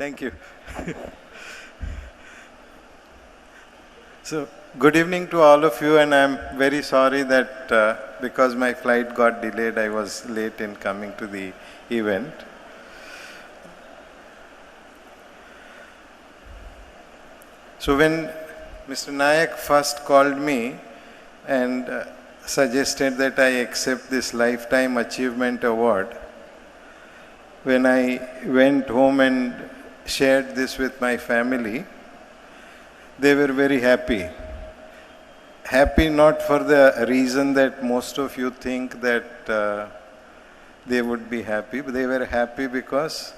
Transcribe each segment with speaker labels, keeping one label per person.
Speaker 1: Thank you. So, good evening to all of you, and I'm very sorry that because my flight got delayed, I was late in coming to the event. So, when Mr. Nayak first called me and suggested that I accept this Lifetime Achievement Award, when I went home and shared this with my family, they were very happy. Happy not for the reason that most of you think that they would be happy, but they were happy because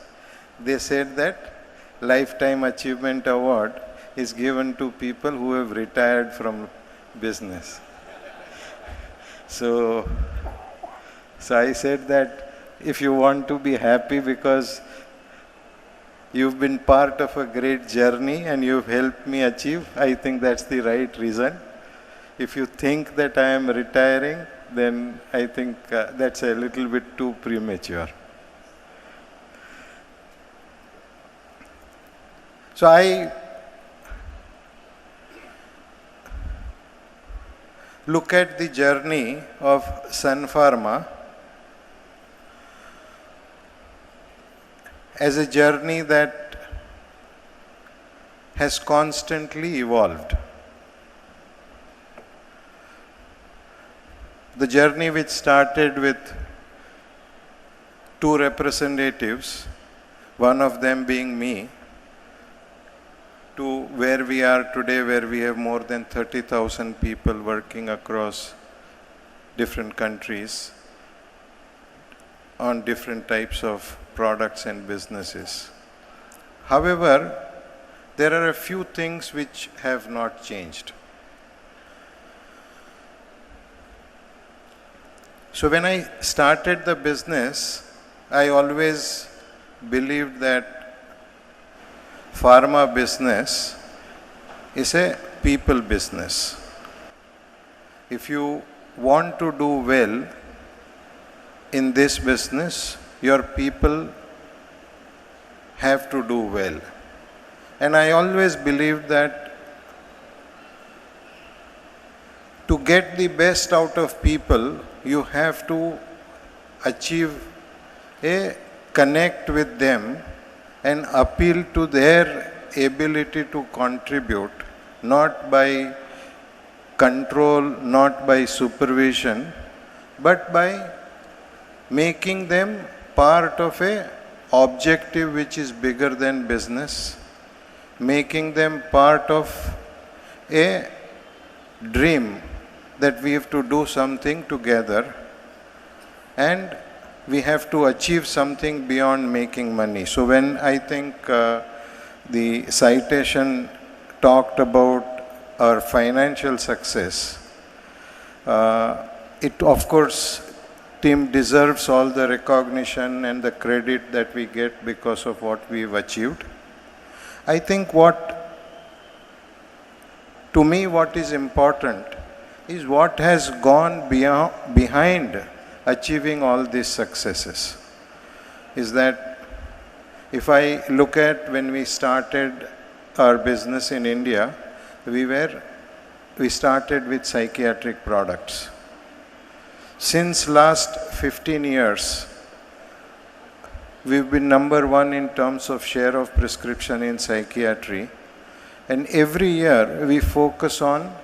Speaker 1: they said that Lifetime Achievement Award is given to people who have retired from business. So I said that if you want to be happy because you've been part of a great journey and you've helped me achieve, I think that's the right reason. If you think that I am retiring, then I think that's a little bit too premature. So I look at the journey of Sun Pharma as a journey that has constantly evolved. The journey which started with 2 representatives, one of them being me, to where we are today, where we have more than 30,000 people working across different countries on different types of products and businesses. However, there are a few things which have not changed. So when I started the business, I always believed that pharma business is a people business. If you want to do well in this business, your people have to do well. And I always believed that to get the best out of people, you have to achieve a connect with them and appeal to their ability to contribute, not by control, not by supervision, but by making them part of a objective which is bigger than business, making them part of a dream that we have to do something together and we have to achieve something beyond making money. So when I think the citation talked about our financial success, it of course team deserves all the recognition and the credit that we get because of what we've achieved. I think to me what is important is what has gone behind achieving all these successes. Is that if I look at when we started our business in India, we started with psychiatric products. Since last 15 years, we've been number 1 in terms of share of prescription in psychiatry, and every year we focus on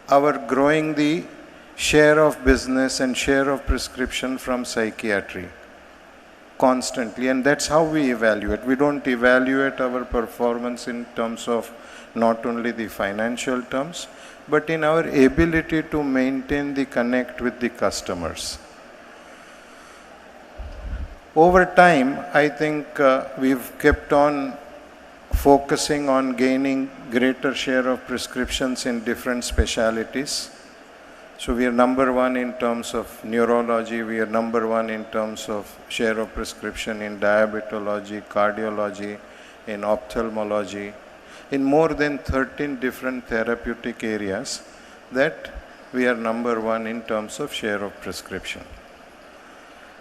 Speaker 1: our growing the share of business and share of prescription from psychiatry constantly, and that's how we evaluate. We don't evaluate our performance in terms of not only the financial terms, but in our ability to maintain the connect with the customers. Over time, I think we've kept on focusing on gaining greater share of prescriptions in different specialities. So we are number 1 in terms of neurology, we are number 1 in terms of share of prescription in diabetology, cardiology, in ophthalmology, in more than 13 different therapeutic areas that we are number 1 in terms of share of prescription.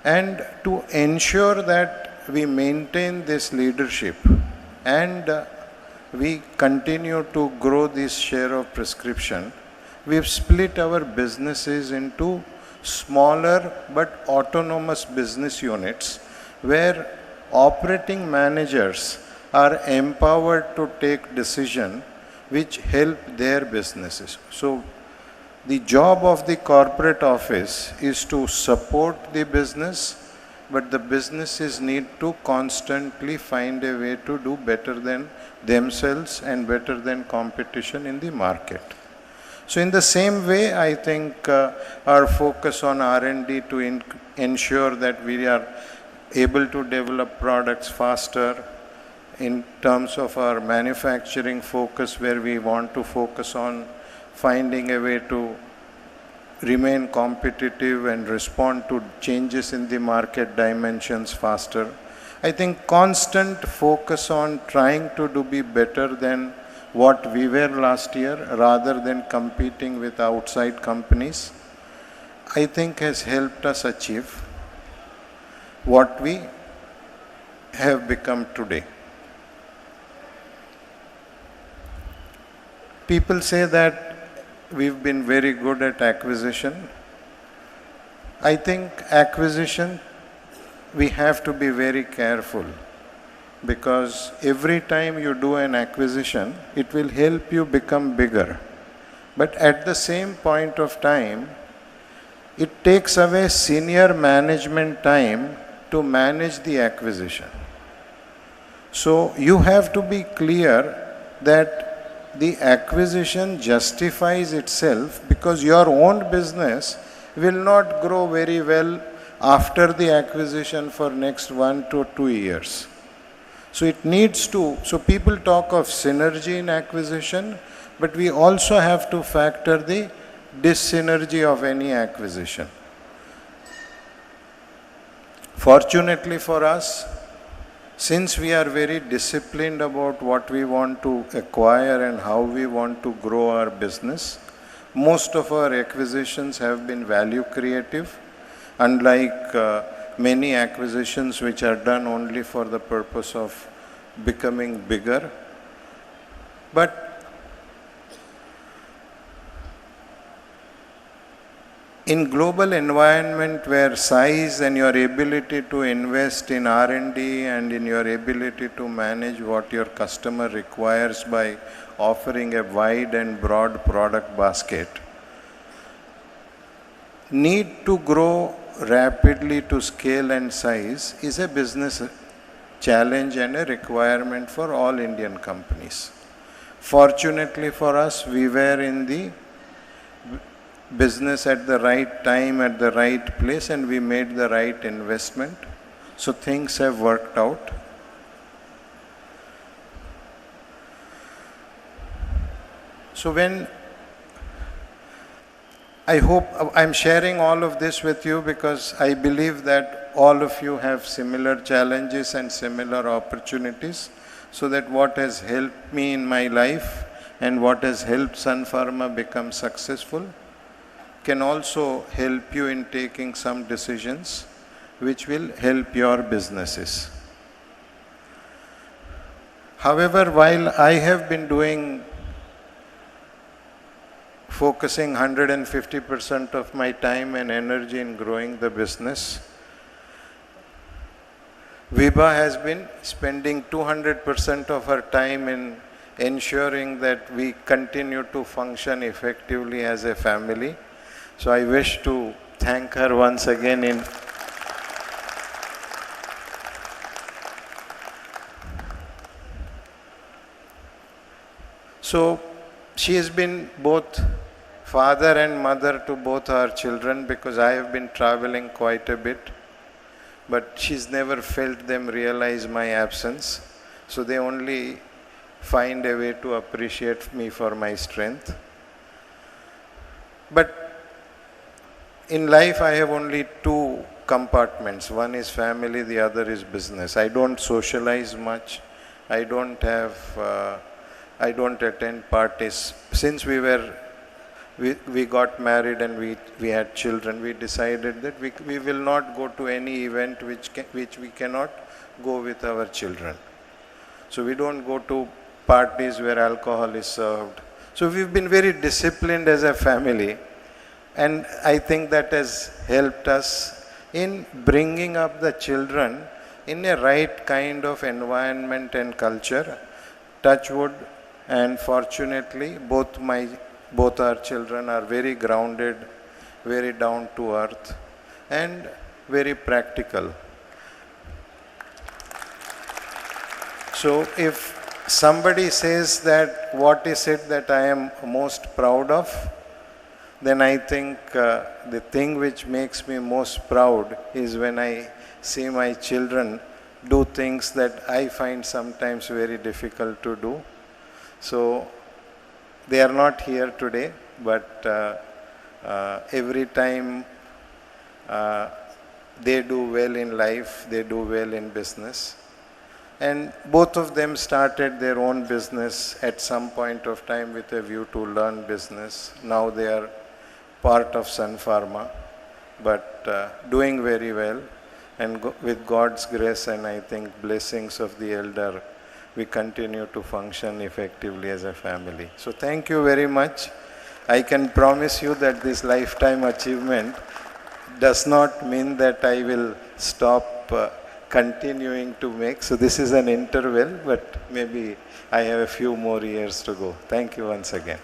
Speaker 1: And to ensure that we maintain this leadership and we continue to grow this share of prescription, we've split our businesses into smaller but autonomous business units where operating managers are empowered to take decisions which help their businesses. So the job of the corporate office is to support the business, but the businesses need to constantly find a way to do better than themselves and better than competition in the market. So in the same way, I think our focus on R&D to ensure that we are able to develop products faster, in terms of our manufacturing focus, where we want to focus on finding a way to remain competitive and respond to changes in the market dimensions faster. I think constant focus on trying to be better than what we were last year rather than competing with outside companies, I think has helped us achieve what we have become today. People say that we've been very good at acquisition. I think acquisition, we have to be very careful, because every time you do an acquisition, it will help you become bigger. But at the same point of time, it takes away senior management time to manage the acquisition. So you have to be clear that the acquisition justifies itself, because your own business will not grow very well after the acquisition for next 1 to 2 years. So it needs to, so people talk of synergy in acquisition, but we also have to factor the dyssynergy of any acquisition. Fortunately for us, since we are very disciplined about what we want to acquire and how we want to grow our business, most of our acquisitions have been value creative, unlike many acquisitions which are done only for the purpose of becoming bigger. But in global environment where size and your ability to invest in R&D and in your ability to manage what your customer requires by offering a wide and broad product basket, need to grow rapidly to scale and size is a business challenge and a requirement for all Indian companies. Fortunately for us, we were in the business at the right time, at the right place, and we made the right investment. So things have worked out. So when I hope I'm sharing all of this with you, because I believe that all of you have similar challenges and similar opportunities, so that what has helped me in my life and what has helped Sun Pharma become successful can also help you in taking some decisions which will help your businesses. However, while I have been focusing 150% of my time and energy in growing the business, Vibha has been spending 200% of her time in ensuring that we continue to function effectively as a family. So I wish to thank her once again So she has been both father and mother to both our children, because I have been traveling quite a bit, but she's never felt them realize my absence. So they only find a way to appreciate me for my strength. But in life, I have only two compartments. One is family, the other is business. I don't socialize much. I don't attend parties. Since we were we got married and we had children, we decided that we will not go to any event which we cannot go with our children. So we don't go to parties where alcohol is served. So we've been very disciplined as a family, and I think that has helped us in bringing up the children in a right kind of environment and culture. Touch wood, and fortunately both our children are very grounded, very down to earth, and very practical. So if somebody says that what is it that I am most proud of, then I think the thing which makes me most proud is when I see my children do things that I find sometimes very difficult to do. So they are not here today, but every time they do well in life, they do well in business. And both of them started their own business at some point of time with a view to learn business. Now they are part of Sun Pharma, but doing very well. And with God's grace and I think blessings of the elder, we continue to function effectively as a family. So thank you very much. I can promise you that this lifetime achievement does not mean that I will stop continuing to make. So this is an interval, but maybe I have a few more years to go. Thank you once again.